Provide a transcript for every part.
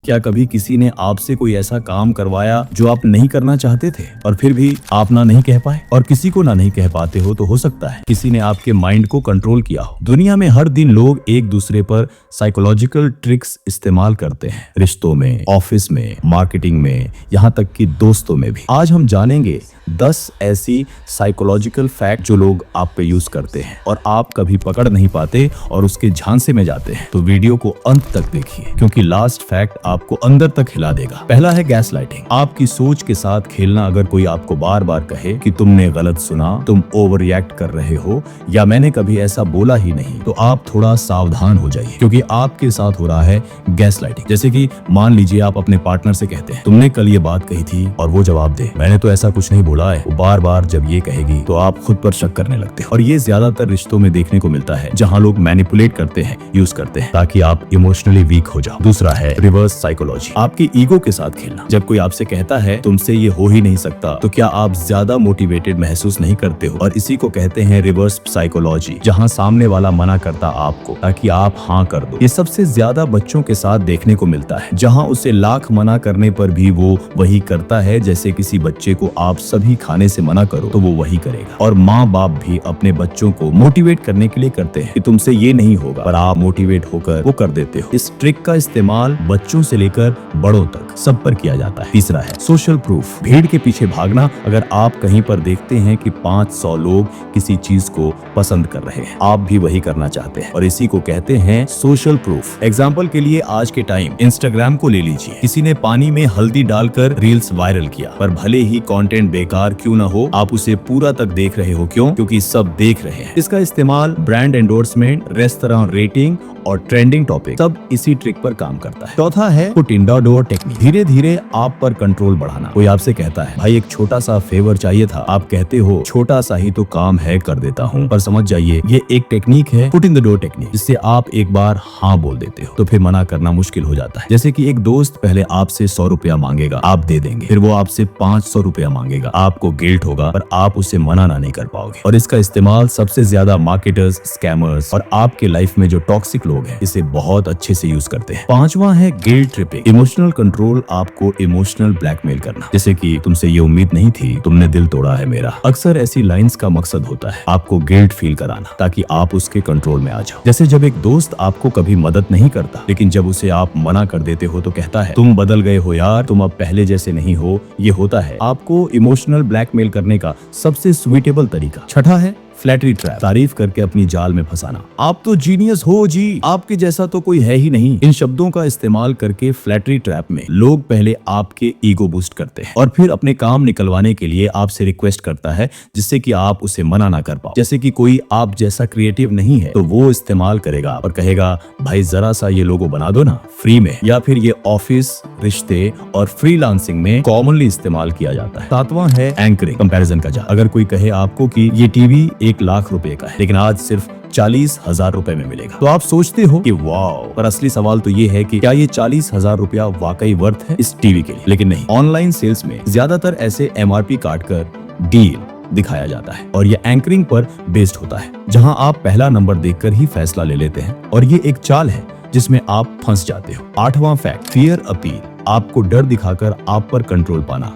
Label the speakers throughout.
Speaker 1: क्या कभी किसी ने आपसे कोई ऐसा काम करवाया जो आप नहीं करना चाहते थे और फिर भी आप ना नहीं कह पाए? और किसी को ना नहीं कह पाते हो तो हो सकता है किसी ने आपके माइंड को कंट्रोल किया हो। दुनिया में हर दिन लोग एक दूसरे पर साइकोलॉजिकल ट्रिक्स इस्तेमाल करते हैं, रिश्तों में, ऑफिस में, मार्केटिंग में, यहाँ तक कि दोस्तों में भी। आज हम जानेंगे 10 ऐसी साइकोलॉजिकल फैक्ट जो लोग आप पे यूज करते हैं और आप कभी पकड़ नहीं पाते और उसके झांसे में जाते हैं। तो वीडियो को अंत तक देखिए क्योंकि लास्ट फैक्ट आपको अंदर तक हिला देगा। पहला है गैस लाइटिंग। आपकी सोच के साथ खेलना। अगर कोई आपको बार बार कहे कि तुमने गलत सुना, तुम ओवर रिएक्ट कर रहे हो या मैंने कभी ऐसा बोला ही नहीं, तो आप थोड़ा सावधान हो जाइए क्योंकि आपके साथ हो रहा है गैस लाइटिंग। जैसे कि मान लीजिए आप अपने पार्टनर से कहते हैं तुमने कल ये बात कही थी और वो जवाब दे मैंने तो ऐसा कुछ नहीं बोला है। वो बार बार जब ये कहेगी तो आप खुद पर शक करने लगते हैं और ये ज्यादातर रिश्तों में देखने को मिलता है जहाँ लोग मैनिपुलेट करते हैं, यूज करते हैं ताकि आप इमोशनली वीक हो जाओ। दूसरा है रिवर्स साइकोलॉजी। आपकी ईगो के साथ खेलना। जब कोई आपसे कहता है तुमसे ये हो ही नहीं सकता तो क्या आप ज्यादा मोटिवेटेड महसूस नहीं करते हो? और इसी को कहते हैं रिवर्स साइकोलॉजी, जहाँ सामने वाला मना करता आपको ताकि आप हाँ कर दो। ये सबसे ज्यादा बच्चों के साथ देखने को मिलता है जहाँ उसे लाख मना करने पर भी वो वही करता है। जैसे किसी बच्चे को आप सभी खाने से मना करो तो वो वही करेगा। और माँ बाप भी अपने बच्चों को मोटिवेट करने के लिए करते हैं कि तुमसे ये नहीं होगा, पर आप मोटिवेट होकर वो कर देते हो। इस ट्रिक का इस्तेमाल बच्चों से लेकर बड़ों तक सब पर किया जाता है। तीसरा है सोशल प्रूफ। भीड़ के पीछे भागना। अगर आप कहीं पर देखते हैं कि 500 लोग किसी चीज को पसंद कर रहे हैं, आप भी वही करना चाहते हैं और इसी को कहते हैं सोशल प्रूफ। एग्जाम्पल के लिए आज के टाइम इंस्टाग्राम को ले लीजिए। किसी ने पानी में हल्दी डालकर रील्स वायरल किया, पर भले ही कंटेंट बेकार क्यों ना हो, आप उसे पूरा तक देख रहे हो। क्यों? क्योंकि सब देख रहे हैं। इसका इस्तेमाल ब्रांड एंडोर्समेंट, रेस्तरां रेटिंग और ट्रेंडिंग टॉपिक सब इसी ट्रिक पर काम करता है। चौथा है put in the door technique. धीरे धीरे आप पर कंट्रोल बढ़ाना। कोई आपसे कहता है भाई एक छोटा सा फेवर चाहिए था, आप कहते हो छोटा सा ही तो काम है, कर देता हूँ। पर समझ जाइए ये एक टेक्निक है, put in the door technique, जिससे आप एक बार हाँ बोल देते हो तो फिर मना करना मुश्किल हो जाता है। जैसे कि एक दोस्त पहले आपसे 100 रुपया मांगेगा, आप दे देंगे, फिर वो आपसे 500 रुपया मांगेगा, आपको गिल्ट होगा पर आप उसे मना ना नहीं कर पाओगे। और इसका इस्तेमाल सबसे ज्यादा मार्केटर्स, स्कैमर्स और आपके लाइफ में जो टॉक्सिक लोग हैं इसे बहुत अच्छे से यूज करते हैं। पांचवा है गिल्ट ट्रिपिंग। Emotional control. आपको इमोशनल ब्लैकमेल करना। जैसे कि तुमसे ये उम्मीद नहीं थी, तुमने दिल तोड़ा है मेरा। अक्सर ऐसी लाइंस का मकसद होता है आपको गिल्ट फील कराना ताकि आप उसके कंट्रोल में आ जाओ। जैसे जब एक दोस्त आपको कभी मदद नहीं करता लेकिन जब उसे आप मना कर देते हो तो कहता है तुम बदल गए हो यार, तुम अब पहले जैसे नहीं हो। ये होता है आपको इमोशनल ब्लैकमेल करने का सबसे सुइटेबल तरीका। छठा है फ्लैटरी ट्रैप। तारीफ करके अपनी जाल में फंसाना। आप तो जीनियस हो जी, आपके जैसा तो कोई है ही नहीं। इन शब्दों का इस्तेमाल करके फ्लैटरी ट्रैप में लोग पहले आपके ईगो बूस्ट करते हैं और फिर अपने काम निकलवाने के लिए आपसे रिक्वेस्ट करता है जिससे कि आप उसे मना ना कर पाओ। जैसे कि कोई आप जैसा क्रिएटिव नहीं है तो वो इस्तेमाल करेगा और कहेगा भाई जरा सा ये लोगो बना दो ना फ्री में। या फिर ये ऑफिस, रिश्ते और फ्रीलांसिंग में कॉमनली इस्तेमाल किया जाता है। सातवां है एंकरिंग, कंपैरिजन का जाल। अगर कोई कहे आपको कि ये टीवी 1 लाख रुपए का है लेकिन आज सिर्फ 40,000 रुपए में मिलेगा, तो आप सोचते हो कि वाओ, पर असली सवाल तो ये है कि क्या ये 40,000 रुपया वाकई वर्थ है इस टीवी के लिए? लेकिन नहीं। ऑनलाइन सेल्स में ज्यादातर ऐसे MRP काट कर डील दिखाया जाता है और ये एंकरिंग पर बेस्ड होता है जहां आप पहला नंबर देखकर ही फैसला ले लेते हैं और ये एक चाल है जिसमें आप फंस जाते हो। आठवां फैक्ट फियर अपील। आपको डर दिखाकर आप पर कंट्रोल पाना।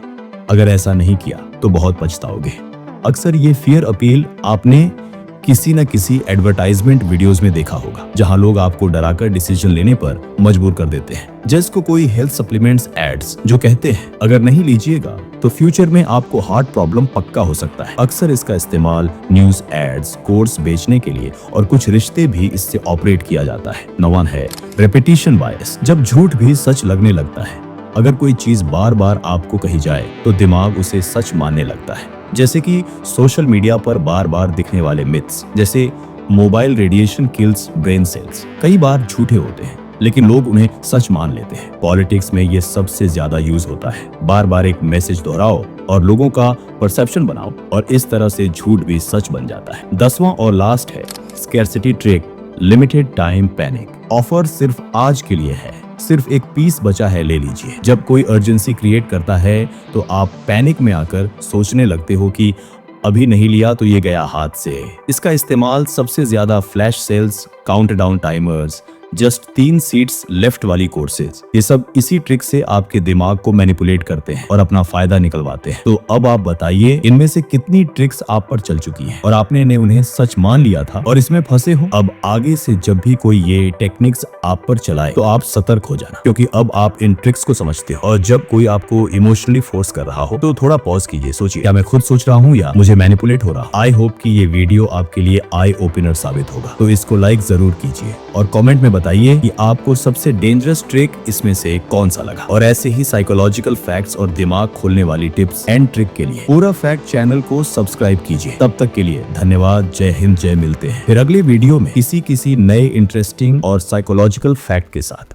Speaker 1: अगर ऐसा नहीं किया तो बहुत पछताओगे। अक्सर ये फियर अपील आपने किसी न किसी एडवर्टाइजमेंट वीडियोस में देखा होगा जहां लोग आपको डराकर डिसीजन लेने पर मजबूर कर देते हैं। जैसे को कोई हेल्थ सप्लीमेंट्स एड्स जो कहते हैं अगर नहीं लीजिएगा तो फ्यूचर में आपको हार्ट प्रॉब्लम पक्का हो सकता है। अक्सर इसका इस्तेमाल न्यूज एड्स, कोर्स बेचने के लिए और कुछ रिश्ते भी इससे ऑपरेट किया जाता है। नौवां है रेपिटेशन बायस। जब झूठ भी सच लगने लगता है। अगर कोई चीज बार बार आपको कही जाए तो दिमाग उसे सच मानने लगता है। जैसे कि सोशल मीडिया पर बार बार दिखने वाले मिथ्स, जैसे mobile radiation kills brain cells, कई बार झूठे होते हैं लेकिन लोग उन्हें सच मान लेते हैं। पॉलिटिक्स में ये सबसे ज्यादा यूज होता है। बार बार एक मैसेज दोहराओ और लोगों का परसेप्शन बनाओ और इस तरह से झूठ भी सच बन जाता है। 10वां और लास्ट है scarcity trick, limited time panic. Offer सिर्फ आज के लिए है, सिर्फ एक पीस बचा है, ले लीजिए। जब कोई अर्जेंसी क्रिएट करता है तो आप पैनिक में आकर सोचने लगते हो कि अभी नहीं लिया तो ये गया हाथ से। इसका इस्तेमाल सबसे ज्यादा flash sales, countdown timers just 3 seats left वाली कोर्सेज, ये सब इसी ट्रिक से आपके दिमाग को मैनिपुलेट करते हैं और अपना फायदा निकलवाते हैं। तो अब आप बताइए इनमें से कितनी ट्रिक्स आप पर चल चुकी हैं और आपने उन्हें सच मान लिया था और इसमें फंसे हो। अब आगे से जब भी कोई ये टेक्निक्स आप पर चलाए तो आप सतर्क हो जाना, क्योंकि अब आप इन ट्रिक्स को समझते हो। और जब कोई आपको इमोशनली फोर्स कर रहा हो तो थोड़ा पॉज कीजिए, सोचिए क्या मैं खुद सोच रहा हूँ या मुझे मैनिपुलेट हो रहा। आई होप कि ये वीडियो आपके लिए आई ओपनर साबित होगा, तो इसको लाइक जरूर कीजिए और कमेंट में बताइए कि आपको सबसे डेंजरस ट्रिक इसमें से कौन सा लगा। और ऐसे ही साइकोलॉजिकल फैक्ट्स और दिमाग खोलने वाली टिप्स एंड ट्रिक के लिए पूरा फैक्ट चैनल को सब्सक्राइब कीजिए। तब तक के लिए धन्यवाद। जय हिंद, जय। मिलते हैं फिर अगले वीडियो में किसी नए इंटरेस्टिंग और साइकोलॉजिकल फैक्ट के साथ।